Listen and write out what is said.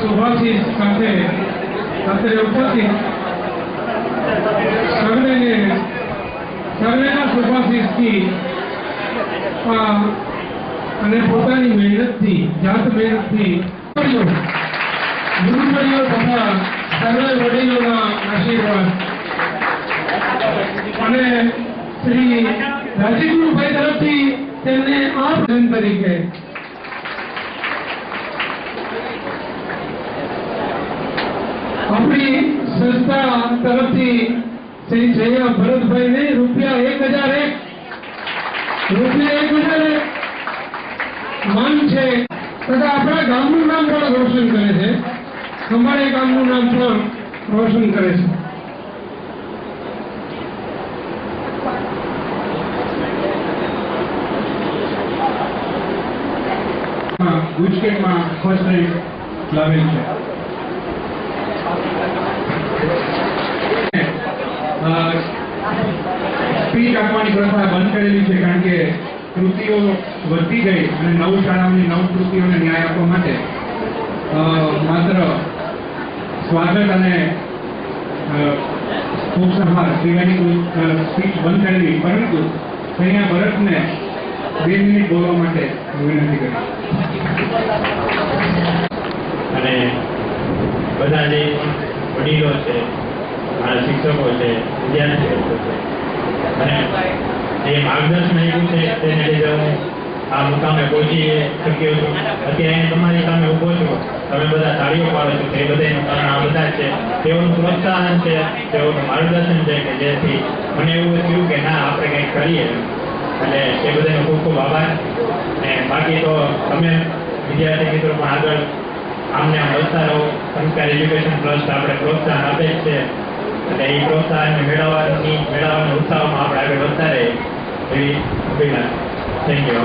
શુભાશીષ સાથે અત્રે ઉપસ્થિત સર્વેના શુભાશીષથી અને પોતાની મહેનતથી જાત મહેનતથી ગુરુવડીઓ તથા સર્વે વડીલોના આશીર્વાદ અને શ્રી રાજીવભાઈ તરફથી તેમને આ પ્રસંગ તરીકે अपनी संस्था तरफ थी श्री जया भरतभाई ने ₹1001 मान छे तथा अपना गामનું નામ પણ રોશન કરે છે અમારે ગામનું નામ પણ રોશન કરે છે ગુજકેટમાં ફર્સ્ટ રેન્ક લાવેલ છે સ્પીચ આપવાની પ્રથા બંધ કરેલી છે કારણ કે કૃતિઓ વધતી ગઈ અને નવ શાળાઓની નવ કૃતિઓને ન્યાય આપવા માટે માત્ર સ્વાગત અને ઉપસંહાર સિવાયની સ્પીચ બંધ કરેલી, પરંતુ અહીંયા ભરતને 2 મિનિટ બોલવા માટે વિનંતી કરી અને બધા જે વડીલો છે, મારા શિક્ષકો છે, વિદ્યાર્થીઓ છે અને જે માર્ગદર્શન આપ્યું છે તેને લીધે હું આ મુકામે પહોંચી શક્યો છું. અત્યારે તમારી સામે ઊભો છું, તમે બધા તાળીઓ પાડો છો, તે બધાનું કારણ આ બધા છે. તેઓનું પ્રોત્સાહન છે, તેઓનું માર્ગદર્શન છે કે જેથી મને એવું થયું કે ના આપણે કંઈક કરીએ. અને એ બધાનો ખૂબ ખૂબ આભાર. અને બાકી તો તમે વિદ્યાર્થી મિત્રો પણ આગળ આમને આમ વધતા રહો. સંસ્કાર એજ્યુકેશન ટ્રસ્ટ આપણે પ્રોત્સાહન આપે જ છે અને એ પ્રોત્સાહનને મેળવવાના ઉત્સાહમાં આપણે આગળ વધતા રહીએ એવી અભિલાષા. Thank you.